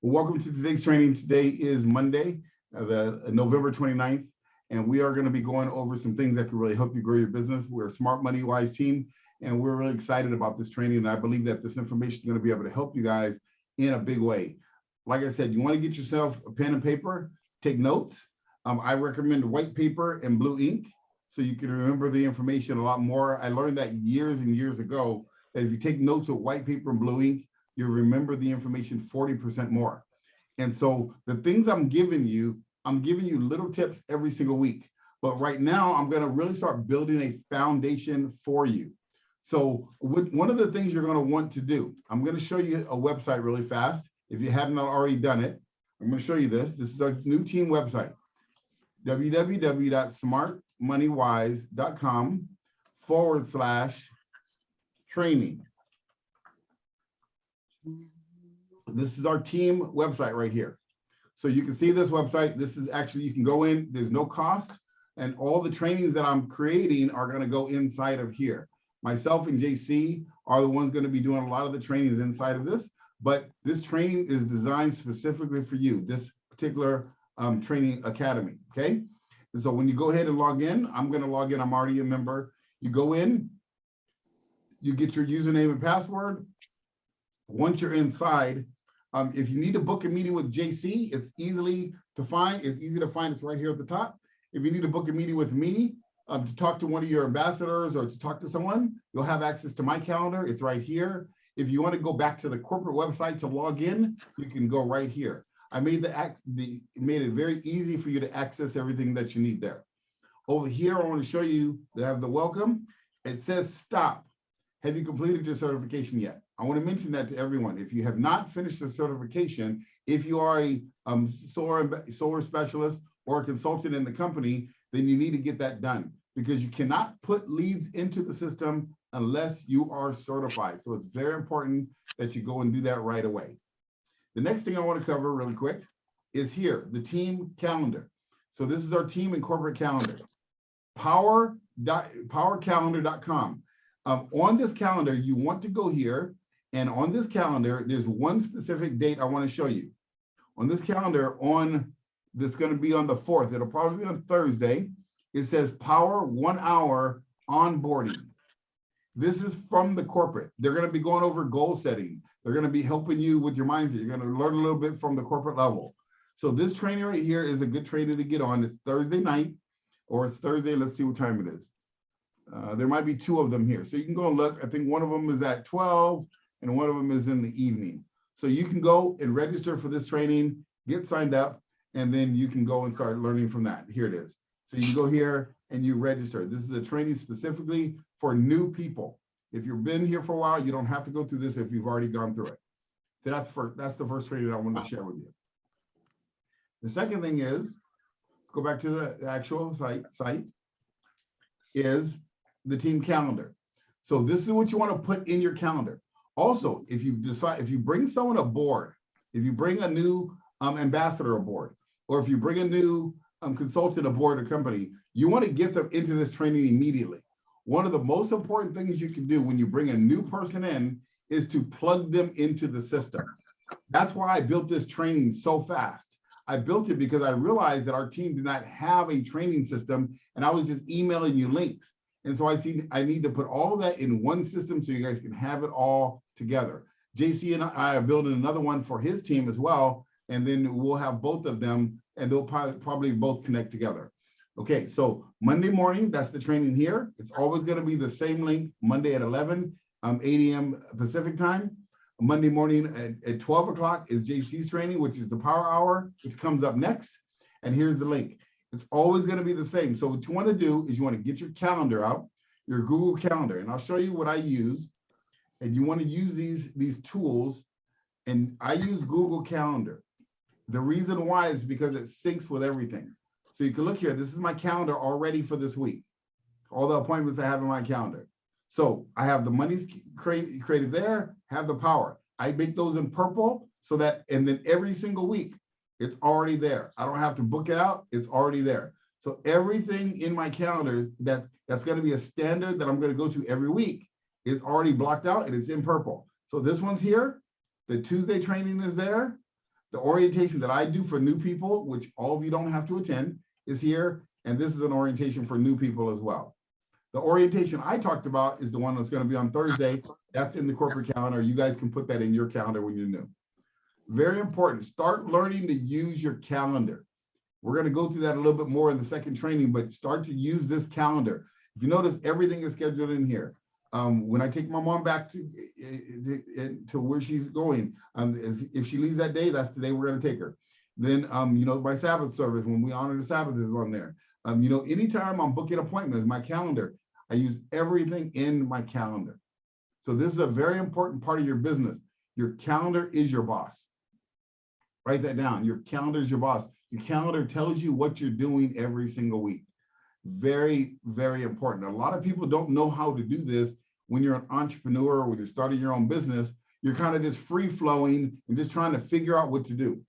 Well, welcome to today's training. Today is Monday, the November 29th, and we are going to be going over some things that can really help you grow your business. We're a Smart Money Wise team, and we're really excited about this training. And I believe that this information is going to be able to help you guys in a big way. Like I said, you want to get yourself a pen and paper, take notes. I recommend white paper and blue ink so you can remember the information a lot more. I learned that years and years ago that if you take notes with white paper and blue ink, you remember the information 40% more. And so the things I'm giving you little tips every single week. But right now, I'm going to really start building a foundation for you. So one of the things you're going to want to do, I'm going to show you a website really fast. If you haven't already done it, I'm going to show you this. This is our new team website, www.smartmoneywise.com/training. This is our team website right here. So you can see this website. This is actually, you can go in, there's no cost, and all the trainings that I'm creating are going to go inside of here. Myself and JC are the ones going to be doing a lot of the trainings inside of this, but this training is designed specifically for you, this particular training academy, okay? And so when you go ahead and log in, I'm going to log in, I'm already a member. You go in, you get your username and password. Once you're inside, if you need to book a meeting with JC, it's easy to find. It's right here at the top. If you need to book a meeting with me to talk to one of your ambassadors or to talk to someone, you'll have access to my calendar. It's right here. If you want to go back to the corporate website to log in, you can go right here. I made made it very easy for you to access everything that you need there. Over here, I want to show you they have the welcome. It says stop. Have you completed your certification yet? I want to mention that to everyone. If you have not finished the certification, if you are a solar specialist or a consultant in the company, then you need to get that done because you cannot put leads into the system unless you are certified. So it's very important that you go and do that right away. The next thing I want to cover really quick is here, the team calendar. So this is our team and corporate calendar, powercalendar.com. On this calendar, you want to go here, and on this calendar, there's one specific date I want to show you. On this calendar, this going to be on the 4th, it'll probably be on Thursday. It says Power 1 Hour Onboarding. This is from the corporate. They're going to be going over goal setting. They're going to be helping you with your mindset. You're going to learn a little bit from the corporate level. So this training right here is a good training to get on. It's Thursday night, or it's Thursday. Let's see what time it is. There might be 2 of them here. So you can go and look. I think one of them is at 12 and one of them is in the evening. So you can go and register for this training, get signed up, and then you can go and start learning from that. Here it is. So you go here and you register. This is a training specifically for new people. If you've been here for a while, you don't have to go through this if you've already gone through it. So that's the first training I wanted to share with you. The second thing is, let's go back to the actual site, is the team calendar. So this is what you want to put in your calendar. Also, if you bring someone aboard, if you bring a new ambassador aboard, or if you bring a new consultant aboard a company, you want to get them into this training immediately. One of the most important things you can do when you bring a new person in is to plug them into the system. That's why I built this training so fast. I built it because I realized that our team did not have a training system, and I was just emailing you links. And so I need to put all of that in one system so you guys can have it all together. JC and I are building another one for his team as well, and then we'll have both of them, and they'll probably both connect together. Okay, so Monday morning, that's the training here. It's always going to be the same link, Monday at 8 a.m. Pacific time. Monday morning at 12 o'clock is JC's training, which is the Power Hour, which comes up next. And here's the link. It's always going to be the same. So what you want to do is you want to get your calendar out, your Google Calendar, and I'll show you what I use. And you want to use these tools, and I use Google Calendar. The reason why is because it syncs with everything. So you can look here. This is my calendar already for this week. All the appointments I have in my calendar. So I have the monies created there, have the power. I make those in purple so that, and then every single week, it's already there. I don't have to book it out. It's already there. So everything in my calendar that's going to be a standard that I'm going to go to every week is already blocked out and it's in purple. So this one's here. The Tuesday training is there. The orientation that I do for new people, which all of you don't have to attend, is here. And this is an orientation for new people as well. The orientation I talked about is the one that's going to be on Thursday. That's in the corporate calendar. You guys can put that in your calendar when you're new. Very important. Start learning to use your calendar. We're going to go through that a little bit more in the second training, but start to use this calendar. If you notice, everything is scheduled in here. When I take my mom back to where she's going, if she leaves that day, that's the day we're going to take her. Then, my Sabbath service, when we honor the Sabbath, is on there. Anytime I'm booking appointments, my calendar, I use everything in my calendar. So this is a very important part of your business. Your calendar is your boss. Write that down. Your calendar is your boss. Your calendar tells you what you're doing every single week. Very, very important. A lot of people don't know how to do this. When you're an entrepreneur, when you're starting your own business, you're kind of just free flowing and just trying to figure out what to do.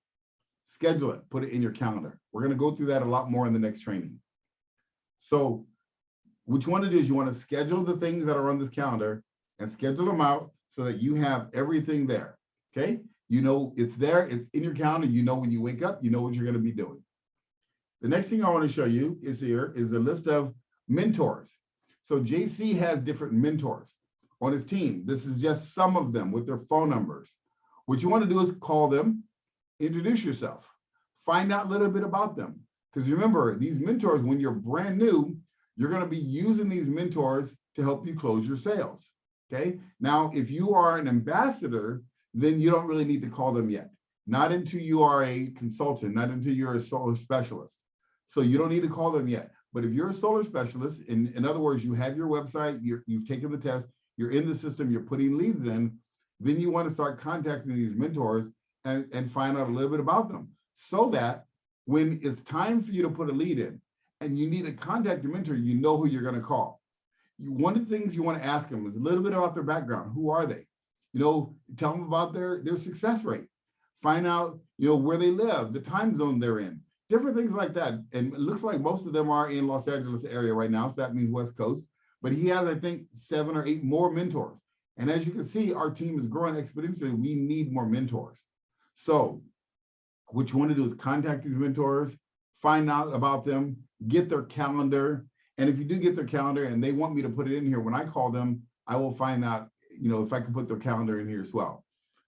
Schedule it, put it in your calendar. We're going to go through that a lot more in the next training. So what you want to do is you want to schedule the things that are on this calendar and schedule them out so that you have everything there. Okay. It's there, it's in your calendar. When you wake up, you know what you're going to be doing. The next thing I want to show you is here is the list of mentors. So JC has different mentors on his team. This is just some of them with their phone numbers. What you want to do is call them, introduce yourself, find out a little bit about them. Because remember, these mentors, when you're brand new, you're going to be using these mentors to help you close your sales. Okay. Now, if you are an ambassador, then you don't really need to call them yet. Not until you are a consultant, not until you're a solar specialist. So you don't need to call them yet. But if you're a solar specialist, in other words, you have your website, you've taken the test, you're in the system, you're putting leads in, then you want to start contacting these mentors and find out a little bit about them so that when it's time for you to put a lead in and you need to contact your mentor, you know who you're going to call. One of the things you want to ask them is a little bit about their background. Who are they? Tell them about their success rate. Find out, where they live, the time zone they're in, different things like that. And it looks like most of them are in Los Angeles area right now. So that means West Coast. But he has, I think, 7 or 8 more mentors. And as you can see, our team is growing exponentially. We need more mentors. So what you want to do is contact these mentors, find out about them, get their calendar. And if you do get their calendar and they want me to put it in here, when I call them, I will find out, if I can put their calendar in here as well.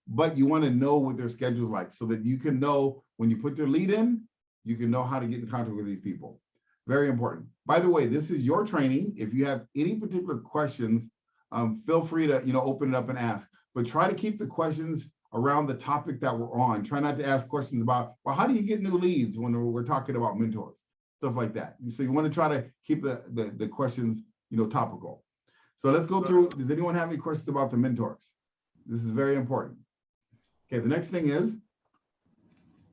But you want to know what their schedule is like so that you can know when you put their lead in, you can know how to get in contact with these people. Very important. By the way, this is your training. If you have any particular questions, feel free to open it up and ask. But try to keep the questions around the topic that we're on. Try not to ask questions about, well, how do you get new leads when we're talking about mentors, stuff like that. So you want to try to keep the questions topical. So let's go through. Does anyone have any questions about the mentors? This is very important. Okay, the next thing is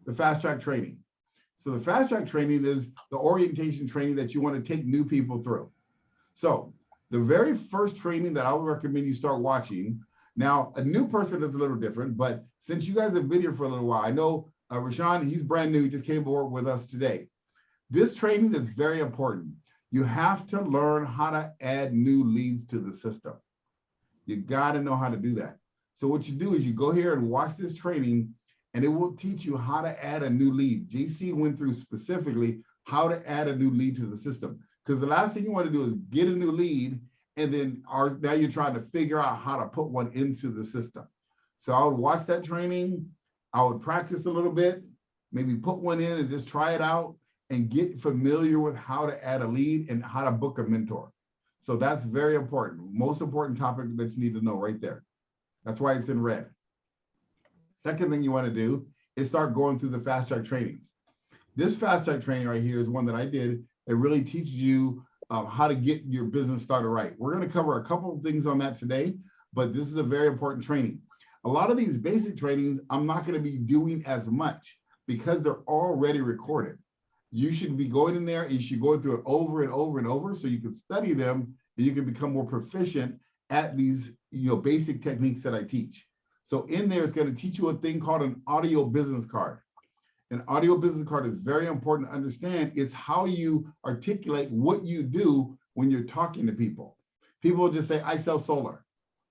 the fast track training. So the fast track training is the orientation training that you want to take new people through. So the very first training that I would recommend you start watching. Now, a new person is a little different, but since you guys have been here for a little while, I know Rashawn, he's brand new, he just came aboard with us today. This training is very important. You have to learn how to add new leads to the system. You got to know how to do that. So what you do is you go here and watch this training, and it will teach you how to add a new lead. JC went through specifically how to add a new lead to the system. Because the last thing you want to do is get a new lead, and then now you're trying to figure out how to put one into the system. So I would watch that training. I would practice a little bit, maybe put one in and just try it out and get familiar with how to add a lead and how to book a mentor. So that's very important. Most important topic that you need to know right there. That's why it's in red. Second thing you want to do is start going through the fast track trainings. This fast track training right here is one that I did that really teaches you how to get your business started right. We're going to cover a couple of things on that today, but this is a very important training. A lot of these basic trainings, I'm not going to be doing as much because they're already recorded. You should be going in there and you should go through it over and over and over so you can study them and you can become more proficient at these basic techniques that I teach. So in there, it's going to teach you a thing called an audio business card. An audio business card is very important to understand. It's how you articulate what you do when you're talking to people. People will just say, I sell solar.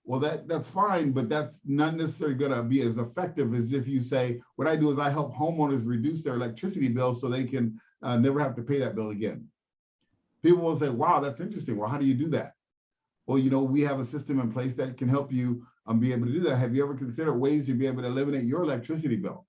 Well, that's fine, but that's not necessarily going to be as effective as if you say, what I do is I help homeowners reduce their electricity bill so they can never have to pay that bill again. People will say, wow, that's interesting. Well, how do you do that? Well, we have a system in place that can help you be able to do that. Have you ever considered ways to be able to eliminate your electricity bill?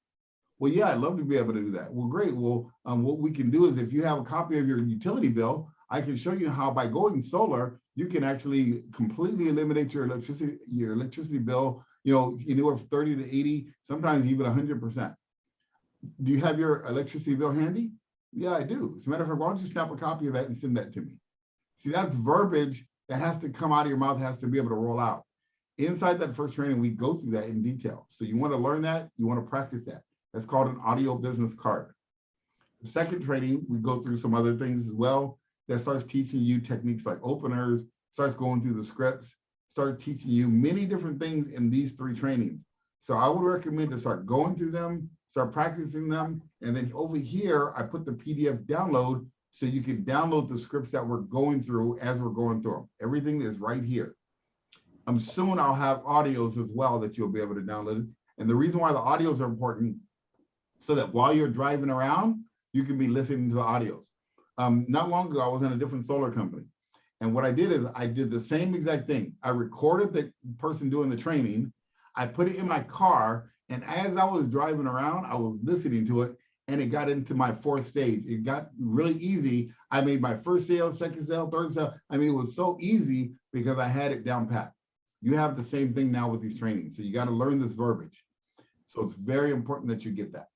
Well, yeah, I'd love to be able to do that. Well, great. Well, what we can do is if you have a copy of your utility bill, I can show you how by going solar, you can actually completely eliminate your electricity bill, anywhere from 30 to 80, sometimes even 100%. Do you have your electricity bill handy? Yeah, I do. As a matter of fact, why don't you snap a copy of that and send that to me? See, that's verbiage that has to come out of your mouth, has to be able to roll out. Inside that first training, we go through that in detail. So you want to learn that, you want to practice that. That's called an audio business card. The second training, we go through some other things as well that starts teaching you techniques like openers, starts going through the scripts, start teaching you many different things in these 3 trainings. So I would recommend to start going through them, start practicing them. And then over here, I put the PDF download so you can download the scripts that we're going through as we're going through them. Everything is right here. Soon I'll have audios as well that you'll be able to download. And the reason why the audios are important, so that while you're driving around, you can be listening to the audios. Not long ago, I was in a different solar company. And what I did is I did the same exact thing. I recorded the person doing the training. I put it in my car. And as I was driving around, I was listening to it. And it got into my 4th stage. It got really easy. I made my first sale, second sale, third sale. I mean, it was so easy because I had it down pat. You have the same thing now with these trainings. So you got to learn this verbiage. So it's very important that you get that.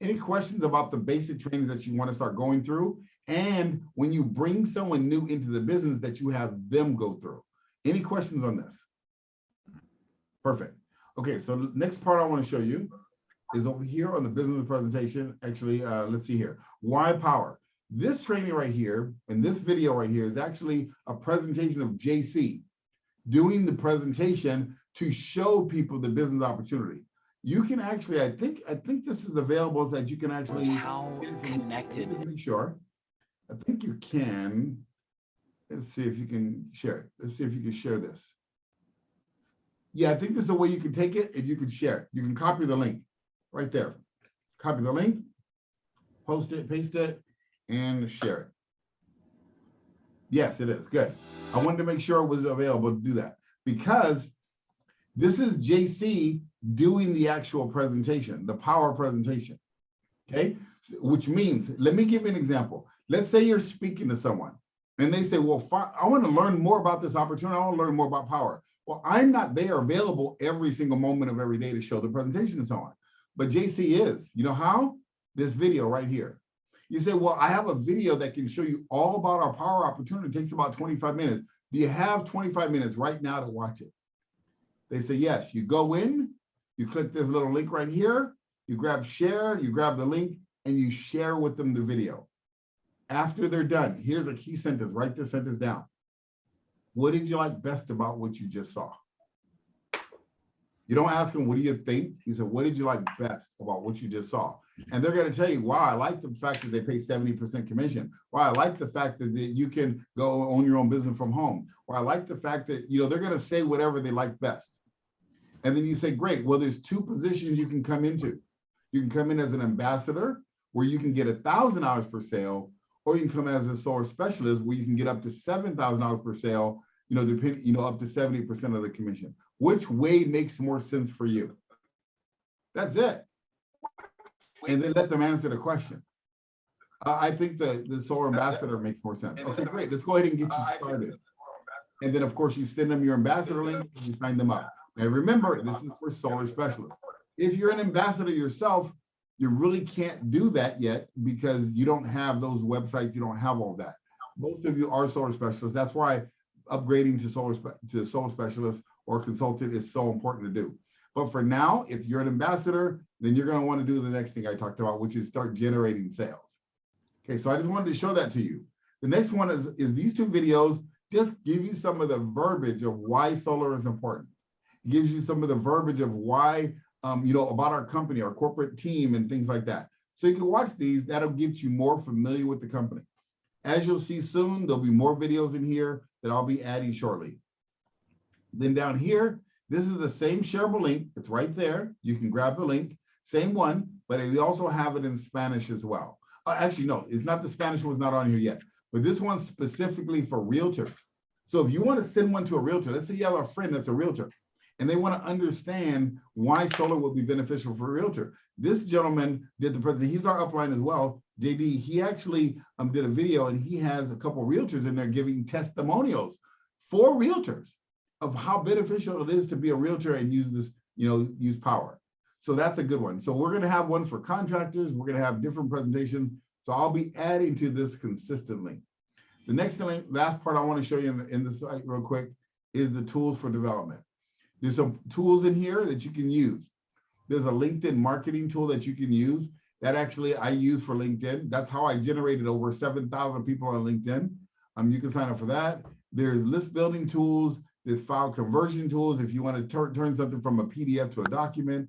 Any questions about the basic training that you want to start going through? And when you bring someone new into the business, that you have them go through. Any questions on this? Perfect. Okay, so the next part I want to show you is over here on the business presentation. Actually, let's see here. Why power? This training right here and this video right here is actually a presentation of JC doing the presentation to show people the business opportunity. You can actually, I think this is available so that you can actually how connected. Let me make sure. I think you can. Let's see if you can share it. Let's see if you can share this. Yeah, I think this is the way you can take it and you can share it. You can copy the link right there. Copy the link, post it, paste it, and share it. Yes, it is. Good. I wanted to make sure it was available to do that because this is JC doing the actual presentation, the power presentation. Okay, which means, let me give you an example. Let's say you're speaking to someone and they say, well, I want to learn more about this opportunity. I want to learn more about power. Well, I'm not there available every single moment of every day to show the presentation and so on. But JC is. You know how? This video right here. You say, well, I have a video that can show you all about our power opportunity. It takes about 25 minutes. Do you have 25 minutes right now to watch it? They say, yes. You go in, you click this little link right here, you grab share, you grab the link, and you share with them the video. After they're done, here's a key sentence. Write this sentence down. What did you like best about what you just saw? You don't ask them, what do you think? You said, what did you like best about what you just saw? And they're going to tell you, wow, I like the fact that they pay 70% commission. Wow, I like the fact that you can go own your own business from home. Or I like the fact that, they're going to say whatever they like best. And then you say, great, well, there's 2 positions you can come into. You can come in as an ambassador, where you can get $1,000 per sale, or you can come as a solar specialist, where you can get up to $7,000 per sale, up to 70% of the commission. Which way makes more sense for you? That's it. And then let them answer the question. I think the solar ambassador makes more sense. Okay, great. Let's go ahead and get you started. And then, of course, you send them your ambassador link and you sign them up. Now, remember, this is for solar specialists. If you're an ambassador yourself, you really can't do that yet because you don't have those websites. You don't have all that. Most of you are solar specialists. That's why upgrading to solar specialist or consultant is so important to do. But for now, if you're an ambassador, then you're going to want to do the next thing I talked about, which is start generating sales. Okay, so I just wanted to show that to you. The next one is these 2 videos just give you some of the verbiage of why solar is important. It gives you some of the verbiage of why, about our company, our corporate team, and things like that. So you can watch these. That'll get you more familiar with the company. As you'll see soon, there'll be more videos in here that I'll be adding shortly. Then down here, this is the same shareable link. It's right there. You can grab the link, same one, but we also have it in Spanish as well. Actually, no, it's not the Spanish one's not on here yet, but this one's specifically for realtors. So if you want to send one to a realtor, let's say you have a friend that's a realtor and they want to understand why solar will be beneficial for a realtor. This gentleman did the presentation. He's our upline as well. JD, he actually did a video and he has a couple of realtors in there giving testimonials for realtors of how beneficial it is to be a realtor and use this, use power. So that's a good one. So we're going to have one for contractors. We're going to have different presentations. So I'll be adding to this consistently. The next thing, last part I want to show you in the site real quick is the tools for development. There's some tools in here that you can use. There's a LinkedIn marketing tool that you can use that actually I use for LinkedIn. That's how I generated over 7,000 people on LinkedIn. You can sign up for that. There's list building tools. There's file conversion tools. If you want to turn something from a PDF to a document,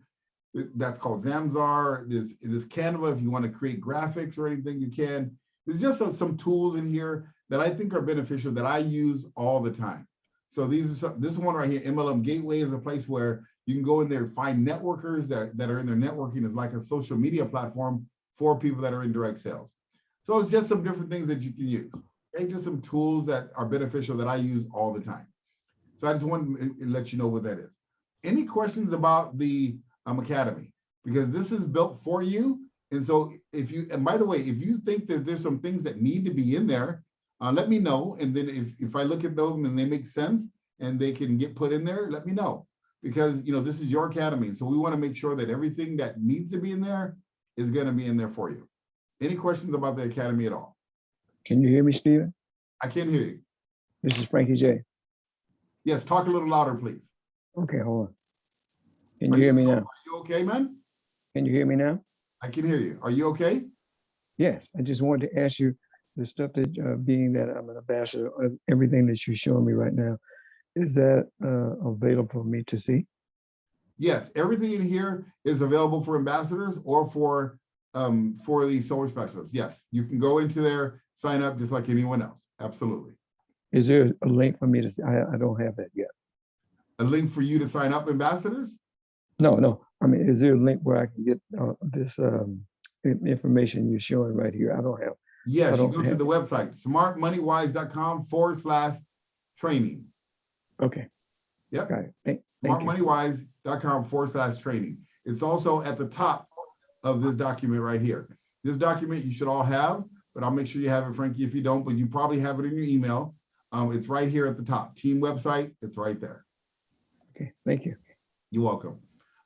that's called Zamzar. There's Canva. If you want to create graphics or anything, you can. There's just some tools in here that I think are beneficial that I use all the time. So this one right here, MLM Gateway, is a place where you can go in there and find networkers that are in their networking. It's like a social media platform for people that are in direct sales. So it's just some different things that you can use. Okay? Just some tools that are beneficial that I use all the time. So I just wanted to let you know what that is. Any questions about the Academy? Because this is built for you. And so and by the way, if you think that there's some things that need to be in there, let me know. And then if I look at them and they make sense and they can get put in there, let me know. Because this is your Academy. So we want to make sure that everything that needs to be in there is going to be in there for you. Any questions about the Academy at all? Can you hear me, Steven? I can hear you. This is Frankie J. Yes, talk a little louder, please. Okay, hold on. Can you hear me now? Are you okay, man? Can you hear me now? I can hear you. Are you okay? Yes, I just wanted to ask you the stuff that, being that I'm an ambassador of everything that you're showing me right now, is that available for me to see? Yes, everything in here is available for ambassadors or for the solar specialists. Yes, you can go into there, sign up just like anyone else. Absolutely. Is there a link for me to see? I don't have that yet. A link for you to sign up ambassadors? No. I mean, is there a link where I can get this information you're showing right here? I don't have. Yes, you go to the website, smartmoneywise.com/training. Okay. Yep. Got it. Thank you. smartmoneywise.com/training. It's also at the top of this document right here. This document you should all have, but I'll make sure you have it, Frankie, if you don't, but you probably have it in your email. It's right here at the top. Team website, it's right there. Okay, thank you. You're welcome.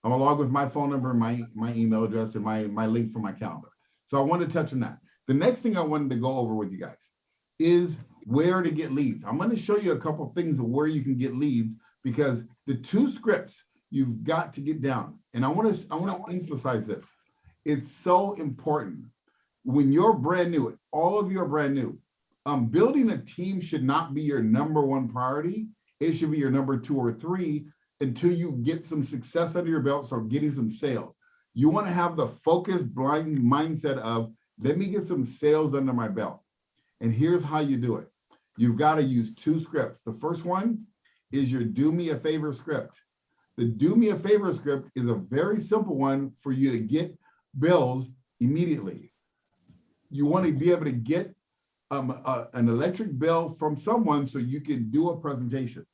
I'm along with my phone number, my email address, and my link for my calendar. So I wanted to touch on that. The next thing I wanted to go over with you guys is where to get leads. I'm going to show you a couple of things of where you can get leads, because the 2 scripts you've got to get down. And I want to emphasize this. It's so important. When you're brand new, all of you are brand new. Building a team should not be your #1 priority. It should be your number 2 or 3 until you get some success under your belt, so getting some sales. You want to have the focused, blind mindset of, let me get some sales under my belt. And here's how you do it. You've got to use 2 scripts. The first one is your do me a favor script. The do me a favor script is a very simple one for you to get bills immediately. You want to be able to get an electric bill from someone so you can do a presentation.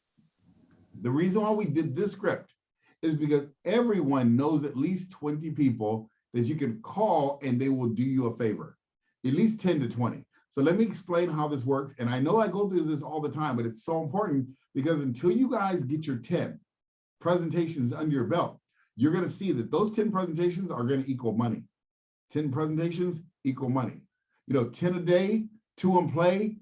The reason why we did this script is because everyone knows at least 20 people that you can call and they will do you a favor, at least 10 to 20. So let me explain how this works. And I know I go through this all the time, but it's so important because until you guys get your 10 presentations under your belt, you're going to see that those 10 presentations are going to equal money. 10 presentations equal money. 10 a day, 2 in play,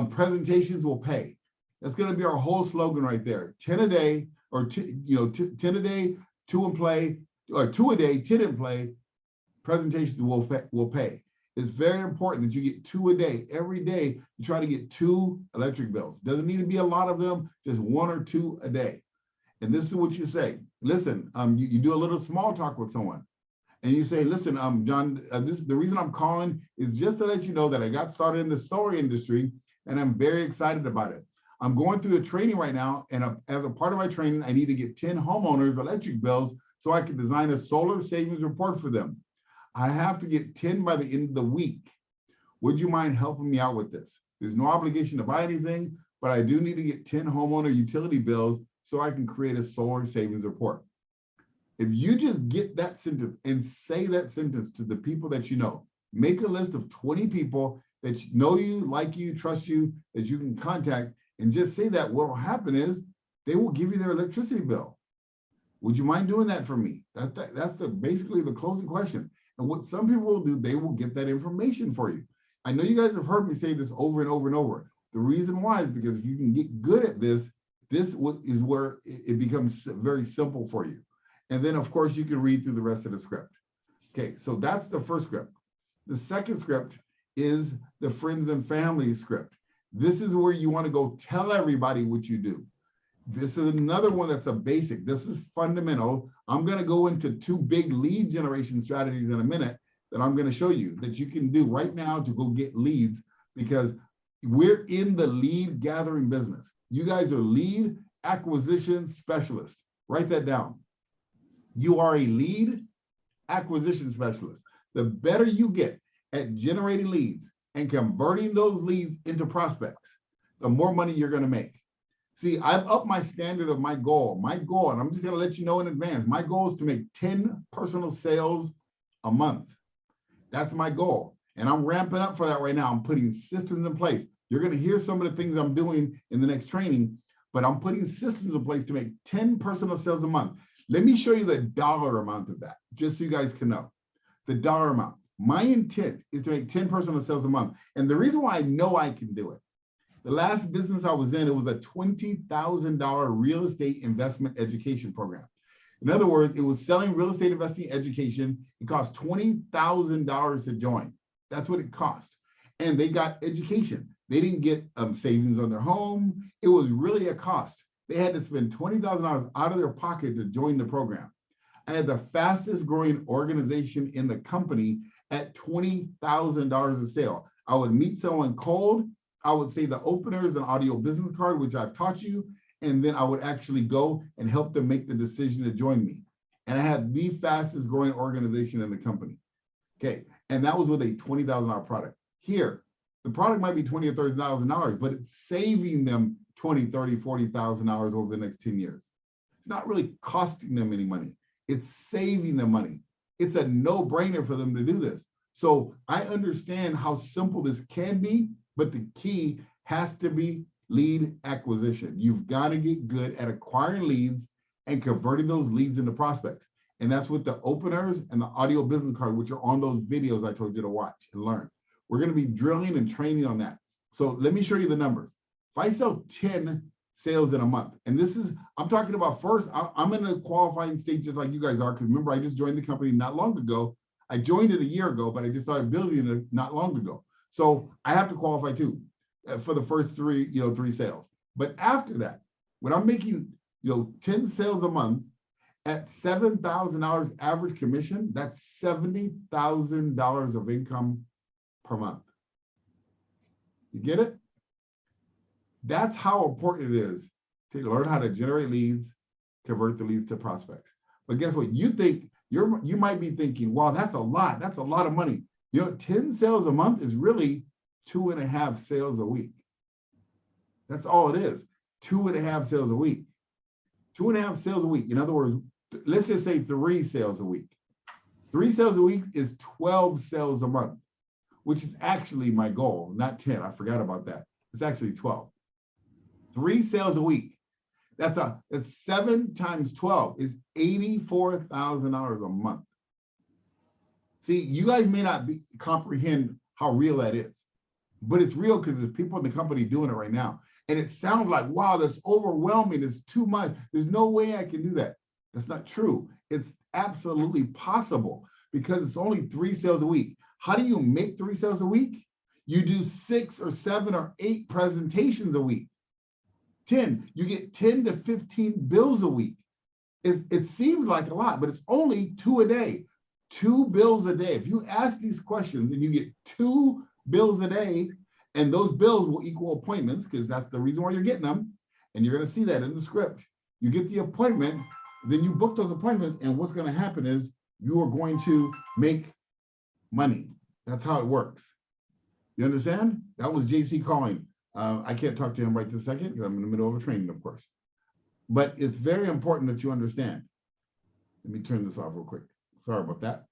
presentations will pay. That's going to be our whole slogan right there. 10 a day, or 10 a day, 2 in play, or 2 a day, 10 in play, presentations will pay. It's very important that you get 2 a day. Every day, you try to get 2 electric bills. Doesn't need to be a lot of them, just 1 or 2 a day. And this is what you say. Listen, you do a little small talk with someone. And you say, listen, John, the reason I'm calling is just to let you know that I got started in the solar industry and I'm very excited about it. I'm going through a training right now, and as a part of my training, I need to get 10 homeowners electric bills so I can design a solar savings report for them. I have to get 10 by the end of the week. Would you mind helping me out with this? There's no obligation to buy anything, but I do need to get 10 homeowner utility bills so I can create a solar savings report. If you just get that sentence and say that sentence to the people that you know, make a list of 20 people that know you, like you, trust you, that you can contact, and just say that, what will happen is they will give you their electricity bill. Would you mind doing that for me? That's basically the closing question. And what some people will do, they will get that information for you. I know you guys have heard me say this over and over and over. The reason why is because if you can get good at this, this is where it becomes very simple for you. And then, of course, you can read through the rest of the script. Okay, so that's the first script. The second script is the friends and family script. This is where you want to go tell everybody what you do. This is another one that's a basic. This is fundamental. I'm going to go into 2 big lead generation strategies in a minute that I'm going to show you that you can do right now to go get leads, because we're in the lead gathering business. You guys are lead acquisition specialists. Write that down. You are a lead acquisition specialist. The better you get at generating leads and converting those leads into prospects, the more money you're going to make. See, I've upped my standard of my goal. My goal, and I'm just going to let you know in advance, my goal is to make 10 personal sales a month. That's my goal. And I'm ramping up for that right now. I'm putting systems in place. You're going to hear some of the things I'm doing in the next training, but I'm putting systems in place to make 10 personal sales a month. Let me show you the dollar amount of that, just so you guys can know. The dollar amount. My intent is to make 10 personal sales a month. And the reason why I know I can do it, the last business I was in, it was a $20,000 real estate investment education program. In other words, it was selling real estate investing education. It cost $20,000 to join. That's what it cost. And they got education. They didn't get savings on their home. It was really a cost. They had to spend $20,000 out of their pocket to join the program. I had the fastest growing organization in the company at $20,000 a sale. I would meet someone cold. I would say the openers and audio business card, which I've taught you, and then I would actually go and help them make the decision to join me. And I had the fastest growing organization in the company. Okay, and that was with a $20,000 product. Here, the product might be $20,000 or $30,000, but it's saving them $20,000, $30,000, $40,000 over the next 10 years. It's not really costing them any money. It's saving them money. It's a no-brainer for them to do this. So I understand how simple this can be, but the key has to be lead acquisition. You've got to get good at acquiring leads and converting those leads into prospects. And that's with the openers and the audio business card, which are on those videos I told you to watch and learn. We're going to be drilling and training on that. So let me show you the numbers. If I sell 10 sales in a month, and this is, I'm talking about first, I'm in a qualifying stage just like you guys are, because remember, I just joined the company not long ago. I joined it a year ago, but I just started building it not long ago. So I have to qualify too for the first three sales. But after that, when I'm making 10 sales a month at $7,000 average commission, that's $70,000 of income per month. You get it? That's how important it is to learn how to generate leads, convert the leads to prospects. But guess what? You might be thinking, wow, that's a lot. That's a lot of money. 10 sales a month is really 2.5 sales a week. That's all it is. 2.5 sales a week. 2.5 sales a week. In other words, let's just say 3 sales a week. 3 sales a week is 12 sales a month, which is actually my goal, not 10. I forgot about that. It's actually 12. 3 sales a week. That's 7 times 12 is $84,000 a month. See, you guys may not comprehend how real that is, but it's real because there's people in the company doing it right now. And it sounds like, wow, that's overwhelming. It's too much. There's no way I can do that. That's not true. It's absolutely possible because it's only 3 sales a week. How do you make 3 sales a week? You do 6 or 7 or 8 presentations a week. 10, you get 10 to 15 bills a week. It seems like a lot, but it's only 2 a day. 2 bills a day. If you ask these questions and you get 2 bills a day, And those bills will equal appointments because that's the reason why you're getting them. And you're going to see that in the script. You get the appointment, then you book those appointments. And what's going to happen is you are going to make money. That's how it works. You understand? That was JC calling. I can't talk to him right this second because I'm in the middle of a training, of course. But it's very important that you understand. Let me turn this off real quick. Sorry about that.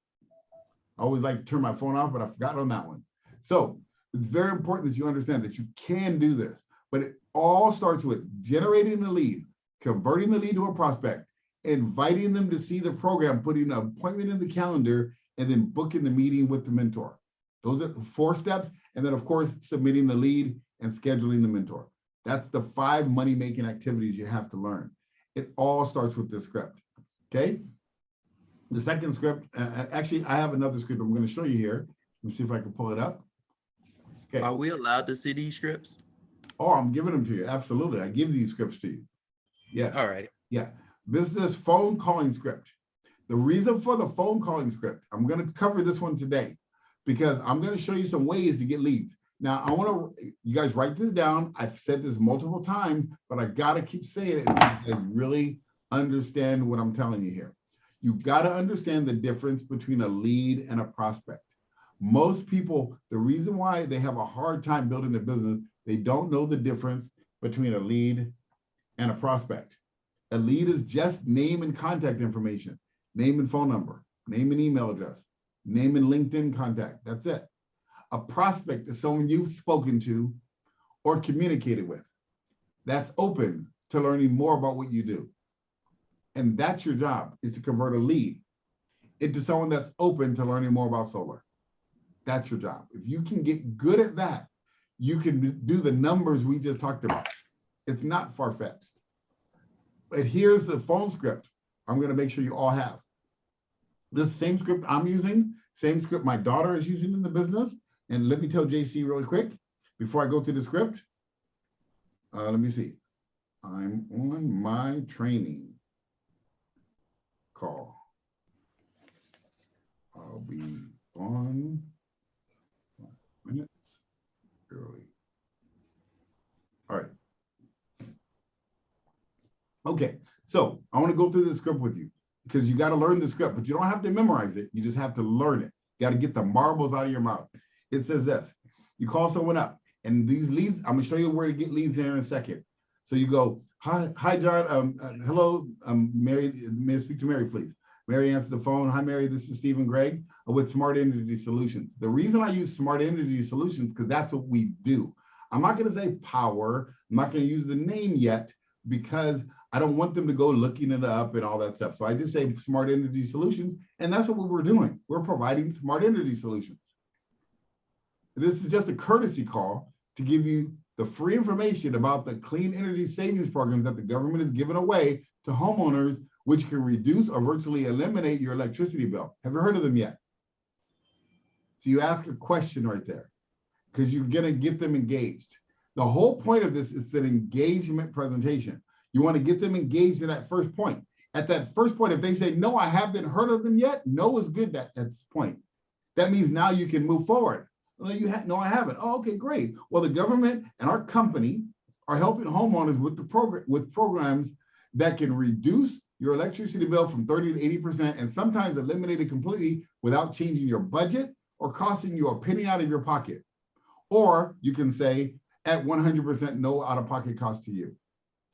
I always like to turn my phone off, but I forgot on that one. So it's very important that you understand that you can do this, but it all starts with generating a lead, converting the lead to a prospect, inviting them to see the program, putting an appointment in the calendar, and then booking the meeting with the mentor. Those are the 4 steps. And then of course, submitting the lead and scheduling the mentor. That's the 5 money-making activities you have to learn. It all starts with this script, okay? The second script, actually, I have another script I'm going to show you here. Let me see if I can pull it up. Okay. Are we allowed to see these scripts? Oh, I'm giving them to you. Absolutely. I give these scripts to you. Yes. All right. Yeah. This is phone calling script. The reason for the phone calling script, I'm going to cover this one today because I'm going to show you some ways to get leads. Now, I want to, you guys write this down. I've said this multiple times, but I got to keep saying it until you guys really understand what I'm telling you here. You got to understand the difference between a lead and a prospect. Most people, the reason why they have a hard time building their business, they don't know the difference between a lead and a prospect. A lead is just name and contact information, name and phone number, name and email address, name and LinkedIn contact. That's it. A prospect is someone you've spoken to or communicated with. That's open to learning more about what you do. And that's your job, is to convert a lead into someone that's open to learning more about solar. That's your job. If you can get good at that, you can do the numbers we just talked about. It's not far-fetched. But here's the phone script I'm going to make sure you all have. This same script I'm using, same script my daughter is using in the business. And let me tell JC really quick, before I go to the script, let me see. I'm on my training call. I'll be on minutes early. All right. Okay, so I want to go through the script with you because you got to learn the script, but you don't have to memorize it. You just have to learn it. You got to get the marbles out of your mouth. It says this, you call someone up and these leads, I'm gonna show you where to get leads in a second. So you go, hi John, hello, Mary, may I speak to Mary, please? Mary answers the phone. Hi, Mary, this is Stephen Gregg with Smart Energy Solutions. The reason I use Smart Energy Solutions, because that's what we do. I'm not gonna say power, I'm not gonna use the name yet because I don't want them to go looking it up and all that stuff. So I just say Smart Energy Solutions, and that's what we're doing. We're providing smart energy solutions. This is just a courtesy call to give you the free information about the clean energy savings programs that the government is giving away to homeowners, which can reduce or virtually eliminate your electricity bill. Have you heard of them yet? So you ask a question right there because you're gonna get them engaged. The whole point of this is an engagement presentation. You wanna get them engaged in that first point. At that first point, if they say, no, I haven't heard of them yet, no is good at this point. That means now you can move forward. No, I haven't. Oh, okay, great. Well, the government and our company are helping homeowners with the programs that can reduce your electricity bill from 30 to 80% and sometimes eliminate it completely without changing your budget or costing you a penny out of your pocket. Or you can say at 100% no out-of-pocket cost to you.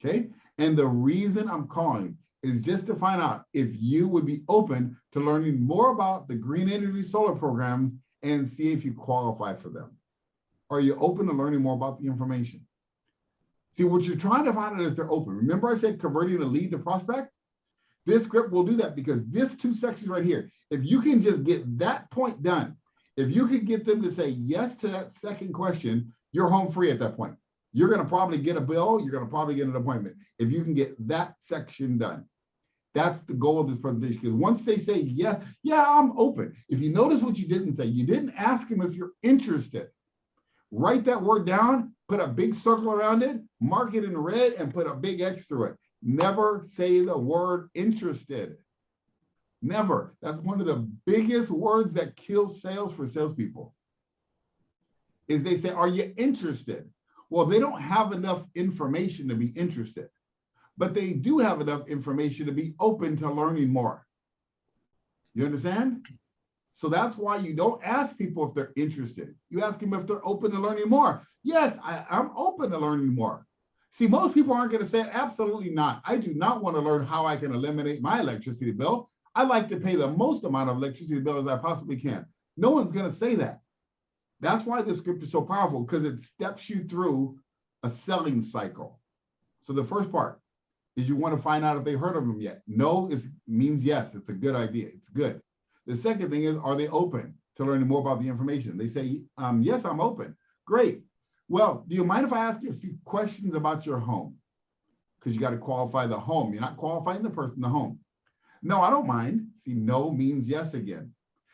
Okay? And the reason I'm calling is just to find out if you would be open to learning more about the green energy solar programs and see if you qualify for them. Are you open to learning more about the information? See, what you're trying to find out is they're open. Remember I said converting a lead to prospect? This script will do that because this 2 sections right here, if you can just get that point done, if you can get them to say yes to that second question, you're home free at that point. You're gonna probably get a bill, you're gonna probably get an appointment if you can get that section done. That's the goal of this presentation, because once they say, yes, yeah, I'm open. If you notice what you didn't say, you didn't ask them if you're interested. Write that word down, put a big circle around it, mark it in red, and put a big X through it. Never say the word interested. Never. That's one of the biggest words that kill sales for salespeople. is they say, are you interested? Well, they don't have enough information to be interested, but they do have enough information to be open to learning more. You understand? So that's why you don't ask people if they're interested. You ask them if they're open to learning more. Yes, I'm open to learning more. See, most people aren't going to say, absolutely not. I do not want to learn how I can eliminate my electricity bill. I like to pay the most amount of electricity bill as I possibly can. No one's going to say that. That's why this script is so powerful, because it steps you through a selling cycle. So the first part is you want to find out if they heard of them yet. No means yes, it's a good idea, it's good. The second thing is, are they open to learning more about the information? They say, yes, I'm open. Great. Well, do you mind if I ask you a few questions about your home? Because you got to qualify the home. You're not qualifying the person, the home. No, I don't mind. See, no means yes again.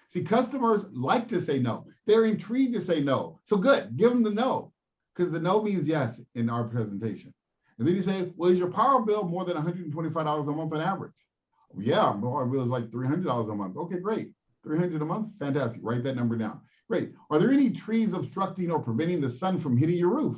See, customers like to say no. They're intrigued to say no. So good, give them the no, because the no means yes in our presentation. And then you say, well, is your power bill more than $125 a month on average? Yeah, my power bill is like $300 a month. Okay, great. 300 a month, fantastic. Write that number down. Great. Are there any trees obstructing or preventing the sun from hitting your roof?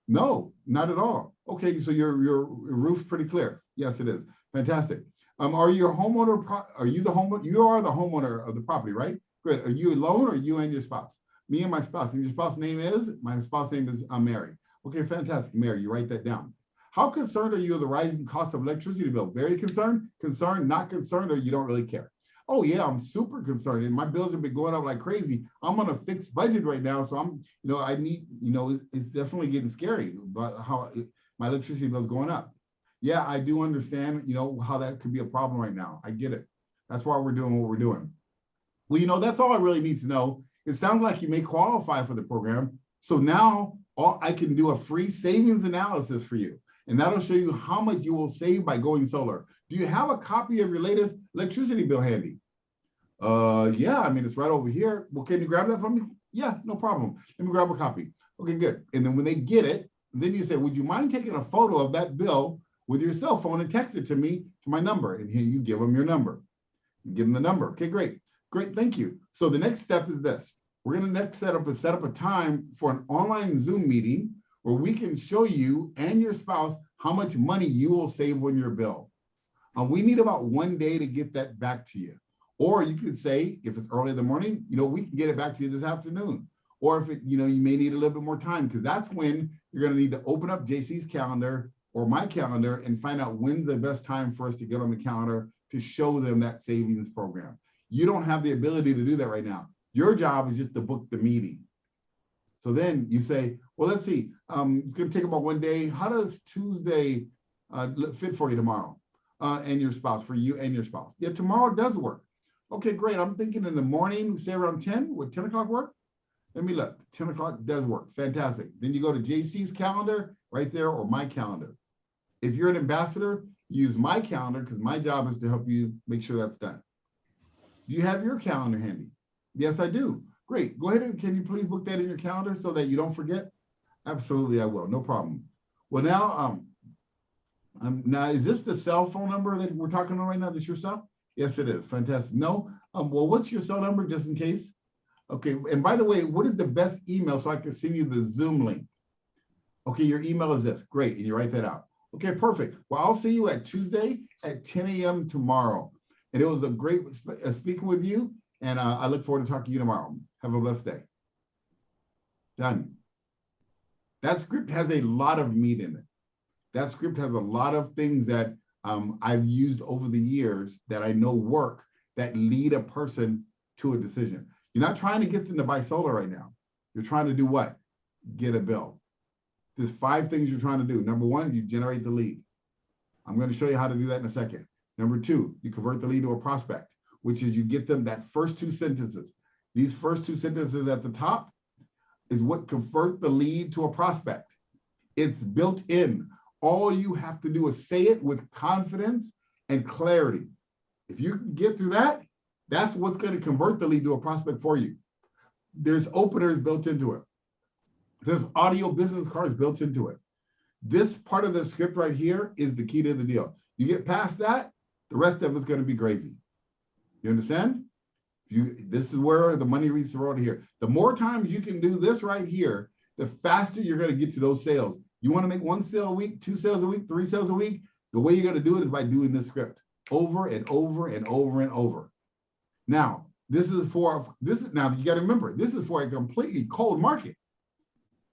No, not at all. Okay, so your roof's pretty clear. Yes, it is. Fantastic. Are you a homeowner? Are you the homeowner? You are the homeowner of the property, right? Good. Are you alone, or you and your spouse? Me and my spouse. And your spouse's name is? My spouse's name is Mary. Okay, fantastic. Mary, you write that down. How concerned are you of the rising cost of electricity bill? Very concerned, concerned, not concerned, or you don't really care? Oh yeah, I'm super concerned, and my bills have been going up like crazy. I'm on a fixed budget right now, so I'm, I need, it's definitely getting scary about how my electricity bill is going up. Yeah, I do understand, how that could be a problem right now. I get it. That's why we're doing what we're doing. Well, that's all I really need to know. It sounds like you may qualify for the program. So now I can do a free savings analysis for you. And that'll show you how much you will save by going solar. Do you have a copy of your latest electricity bill handy? Yeah, I mean, it's right over here. Well, can you grab that from me? Yeah, no problem. Let me grab a copy. Okay, good. And then when they get it, then you say, would you mind taking a photo of that bill with your cell phone and text it to me, to my number? And here you give them your number. You give them the number. Okay, great. Great, thank you. So the next step is this. We're going to next set up a time for an online Zoom meeting where we can show you and your spouse how much money you will save on your bill. We need about 1 day to get that back to you. Or you could say, if it's early in the morning, we can get it back to you this afternoon. Or if you may need a little bit more time, because that's when you're going to need to open up JC's calendar or my calendar and find out when's the best time for us to get on the calendar to show them that savings program. You don't have the ability to do that right now. Your job is just to book the meeting. So then you say, well, let's see, it's going to take about 1 day. How does Tuesday fit for you tomorrow and your spouse, for you and your spouse? Yeah, tomorrow does work. Okay, great. I'm thinking in the morning, say around 10. Would 10 o'clock work? Let me look. 10 o'clock does work. Fantastic. Then you go to JC's calendar right there, or my calendar. If you're an ambassador, use my calendar, because my job is to help you make sure that's done. Do you have your calendar handy? Yes, I do. Great. Go ahead and can you please book that in your calendar so that you don't forget? Absolutely, I will. No problem. Well, now is this the cell phone number that we're talking on right now? This your cell? Yes, it is. Fantastic. No. Well, what's your cell number, just in case? Okay. And by the way, what is the best email so I can send you the Zoom link? Okay, your email is this. Great. And you write that out. Okay, perfect. Well, I'll see you at Tuesday at 10 a.m. tomorrow. And it was a great speaking with you. And I look forward to talking to you tomorrow. Have a blessed day. Done. That script has a lot of meat in it. That script has a lot of things that I've used over the years that I know work, that lead a person to a decision. You're not trying to get them to buy solar right now. You're trying to do what? Get a bill. There's 5 things you're trying to do. Number 1, you generate the lead. I'm going to show you how to do that in a second. Number 2, you convert the lead to a prospect, which is you get them that first 2 sentences. These first 2 sentences at the top is what convert the lead to a prospect. It's built in. All you have to do is say it with confidence and clarity. If you can get through that, that's what's going to convert the lead to a prospect for you. There's openers built into it. There's audio business cards built into it. This part of the script right here is the key to the deal. You get past that, the rest of it's going to be gravy. You understand? This is where the money reaches the road here. The more times you can do this right here, the faster you're going to get to those sales. You want to make 1 sale a week, 2 sales a week, 3 sales a week. The way you're going to do it is by doing this script over and over and over and over. Now, now you got to remember, this is for a completely cold market.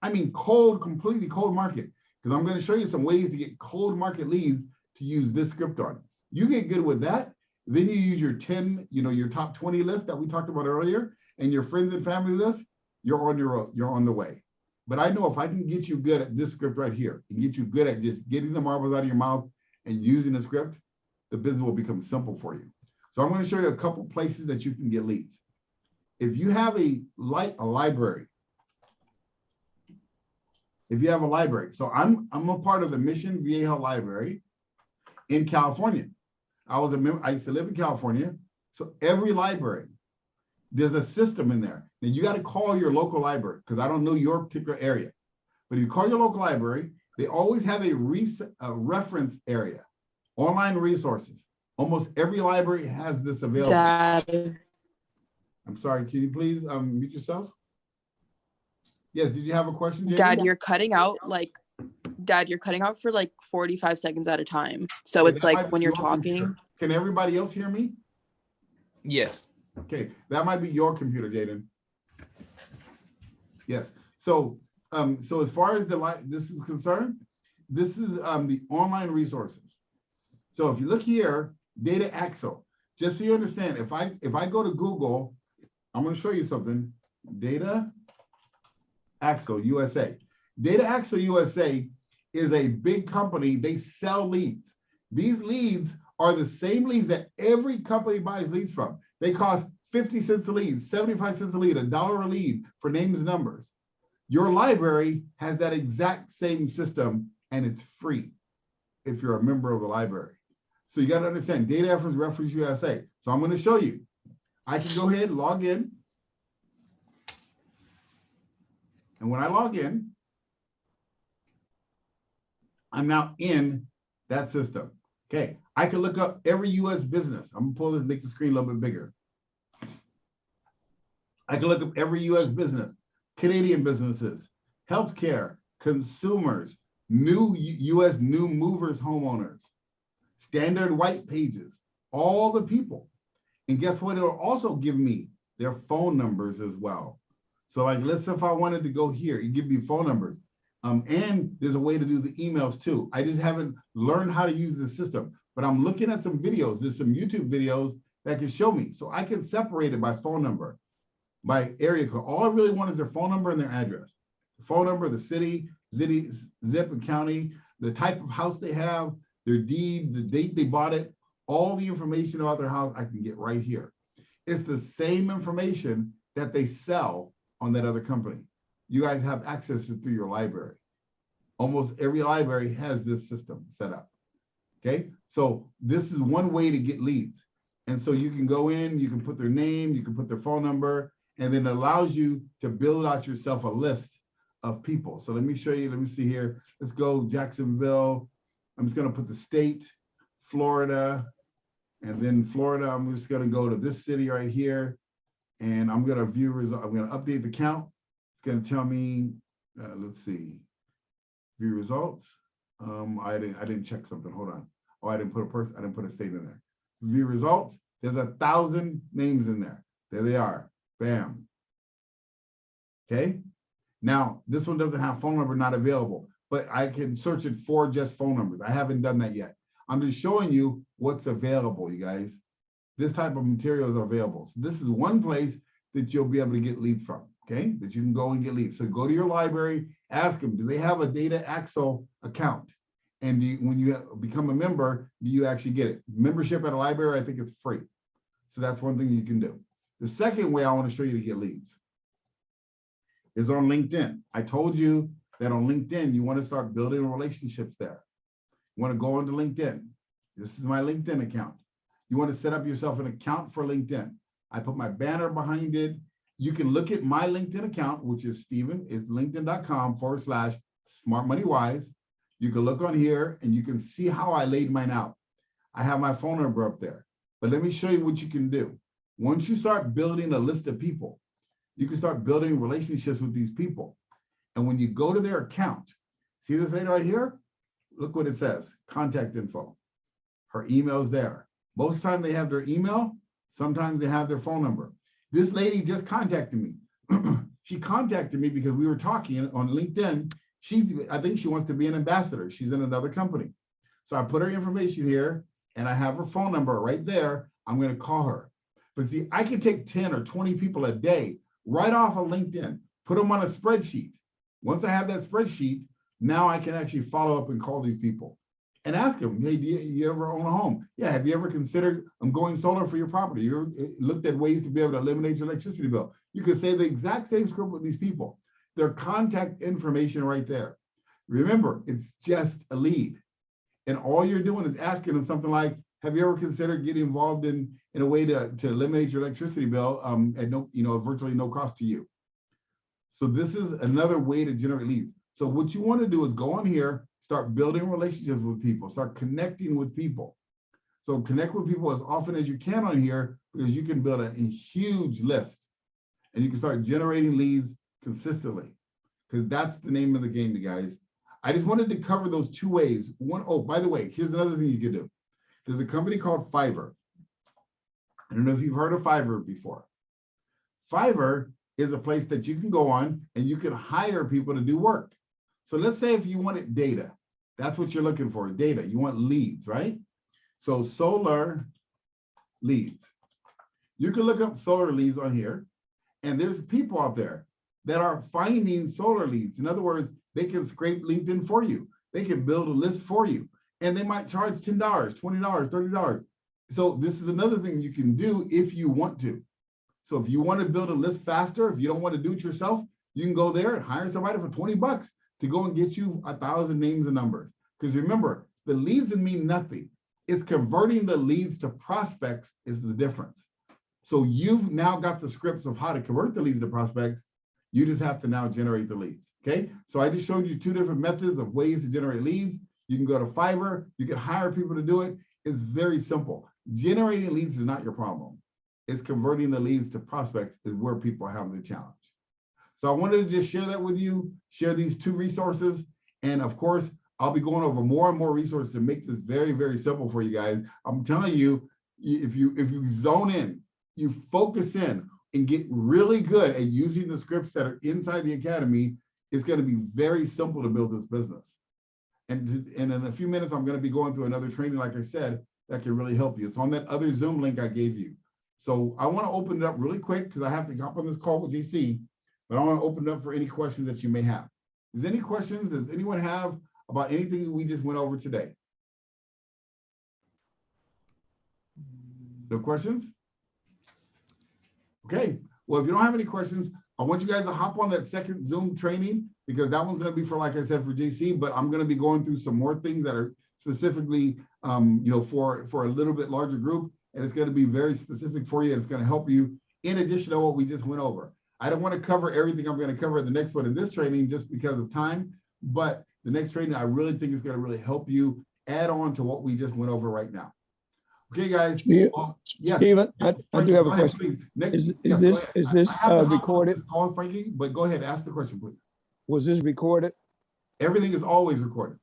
I mean, completely cold market. Because I'm going to show you some ways to get cold market leads to use this script on. You get good with that. Then you use your 10, your top 20 list that we talked about earlier, and your friends and family list, you're on the way. But I know if I can get you good at this script right here and get you good at just getting the marbles out of your mouth and using the script, the business will become simple for you. So I'm going to show you a couple places that you can get leads. If you have a library, so I'm a part of the Mission VA Health Library in California. I used to live in California. So every library, there's a system in there. Now you got to call your local library because I don't know your particular area. But if you call your local library, they always have a reference area, online resources. Almost every library has this available. Dad, I'm sorry, can you please mute yourself? Yes, did you have a question, Jamie? Dad, you're cutting out for like 45 seconds at a time. So it's that might like be when you're your computer. talking. Can everybody else hear me? Yes. Okay, that might be your computer, Jaden. Yes. So as far as this is concerned, this is the online resources. So if you look here, Data Axle. Just so you understand, if I go to Google, I'm going to show you something. Data Axle USA. Data Axle USA is a big company. They sell leads. These leads are the same leads that every company buys leads from. They cost 50 cents a lead, 75 cents a lead, $1 a lead for names and numbers. Your library has that exact same system and it's free if you're a member of the library. So you got to understand Data Reference USA. So I'm going to show you. I can go ahead and log in. And when I log in, I'm now in that system. Okay, I can look up every US business. I'm gonna pull this, make the screen a little bit bigger. I can look up every US business, Canadian businesses, healthcare, consumers, new US new movers, homeowners, standard white pages, all the people. And guess what? It'll also give me their phone numbers as well. So like, let's say if I wanted to go here, it give me phone numbers. And there's a way to do the emails too. I just haven't learned how to use the system, but I'm looking at some videos. There's some YouTube videos that can show me. So I can separate it by phone number, by area code. All I really want is their phone number and their address. The phone number, the city, zip and county, the type of house they have, their deed, the date they bought it, all the information about their house I can get right here. It's the same information that they sell on that other company. You guys have access to through your library. Almost every library has this system set up. Okay, so this is one way to get leads. And so you can go in, you can put their name, you can put their phone number, and then it allows you to build out yourself a list of people. So let me show you, let me see here. Let's go Jacksonville. I'm just gonna put the state, Florida, and then Florida, I'm just gonna go to this city right here, and I'm gonna view result. I'm gonna update the count. It's gonna tell me, let's see, view results. I didn't check something. Hold on. Oh, I didn't put a person. I didn't put a state in there. View results. There's 1,000 names in there. There they are. Bam. Okay. Now this one doesn't have phone number not available, but I can search it for just phone numbers. I haven't done that yet. I'm just showing you what's available, you guys. This type of material is available. So this is one place that you'll be able to get leads from. Okay, that you can go and get leads. So go to your library, ask them, do they have a Data Axle account? And when you become a member, do you actually get it? Membership at a library, I think it's free. So that's one thing you can do. The second way I want to show you to get leads is on LinkedIn. I told you that on LinkedIn, you want to start building relationships there. You want to go onto LinkedIn. This is my LinkedIn account. You want to set up yourself an account for LinkedIn. I put my banner behind it. You can look at my LinkedIn account, which is Stephen. It's linkedin.com/smartmoneywise. You can look on here and you can see how I laid mine out. I have my phone number up there, but let me show you what you can do. Once you start building a list of people, you can start building relationships with these people. And when you go to their account, see this lady right here? Look what it says, contact info. Her email's there. Most of the time they have their email, sometimes they have their phone number. This lady just contacted me. She contacted me because we were talking on LinkedIn. I think she wants to be an ambassador. She's in another company. So I put her information here and I have her phone number right there. I'm going to call her. But see, I can take 10 or 20 people a day right off of LinkedIn, put them on a spreadsheet. Once I have that spreadsheet, now I can actually follow up and call these people and ask them, hey, do you ever own a home? Yeah, have you ever considered going solar for your property? You looked at ways to be able to eliminate your electricity bill. You could say the exact same script with these people. Their contact information right there. Remember, it's just a lead. And all you're doing is asking them something like, have you ever considered getting involved in a way to eliminate your electricity bill at no, virtually no cost to you? So this is another way to generate leads. So what you want to do is go on here, start building relationships with people, start connecting with people. So connect with people as often as you can on here, because you can build a huge list and you can start generating leads consistently, because that's the name of the game, you guys. I just wanted to cover those two ways. One, oh, by the way, here's another thing you can do. There's a company called Fiverr. I don't know if you've heard of Fiverr before. Fiverr is a place that you can go on and you can hire people to do work. So let's say if you wanted data, that's what you're looking for, data. You want leads, right? So solar leads. You can look up solar leads on here, and there's people out there that are finding solar leads. In other words, they can scrape LinkedIn for you. They can build a list for you, and they might charge $10, $20, $30. So this is another thing you can do if you want to. So if you want to build a list faster, if you don't want to do it yourself, you can go there and hire somebody for 20 bucks to go and get you 1,000 names and numbers. Because remember, the leads mean nothing. It's converting the leads to prospects is the difference. So you've now got the scripts of how to convert the leads to prospects. You just have to now generate the leads, okay? So I just showed you two different methods of ways to generate leads. You can go to Fiverr, you can hire people to do it. It's very simple. Generating leads is not your problem. It's converting the leads to prospects is where people are having the challenge. So I wanted to just share that with you, share these two resources. And of course, I'll be going over more and more resources to make this very, very simple for you guys. I'm telling you, if you zone in, you focus in and get really good at using the scripts that are inside the Academy, it's going to be very simple to build this business. And in a few minutes, I'm going to be going through another training, like I said, that can really help you. It's on that other Zoom link I gave you. So I want to open it up really quick because I have to hop on this call with JC, but I want to open it up for any questions that you may have. Is there any questions? Does anyone have about anything that we just went over today? No questions? Okay. Well, if you don't have any questions, I want you guys to hop on that second Zoom training, because that one's going to be for, like I said, for JC, but I'm going to be going through some more things that are specifically, for a little bit larger group. And it's going to be very specific for you. And it's going to help you in addition to what we just went over. I don't want to cover everything I'm going to cover in the next one in this training just because of time, but the next training I really think is going to really help you add on to what we just went over right now. Okay, guys. Well, yes. Steven, I do have a ahead, question. Next, Is this recorded? Call Frankie, but go ahead, ask the question, please. Was this recorded? Everything is always recorded.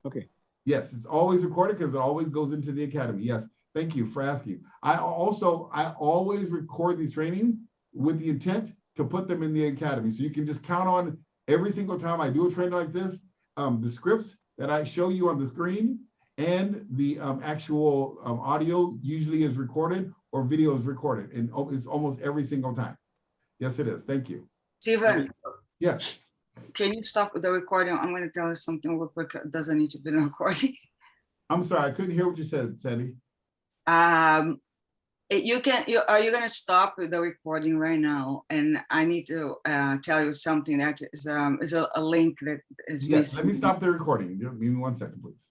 Okay. Yes, it's always recorded because it always goes into the Academy. Yes, thank you for asking. I always record these trainings with the intent to put them in the Academy. So you can just count on every single time I do a training like this, the scripts that I show you on the screen and the actual audio usually is recorded or video is recorded, and it's almost every single time. Yes, it is. Thank you. Steven, Yes. can you stop the recording? I'm going to tell you something real quick. It doesn't need to be recording. I'm sorry, I couldn't hear what you said, Sandy. Are you going to stop the recording right now? And I need to tell you something that is a link that is Yes, missing. let me stop the recording. Give me 1 second, please.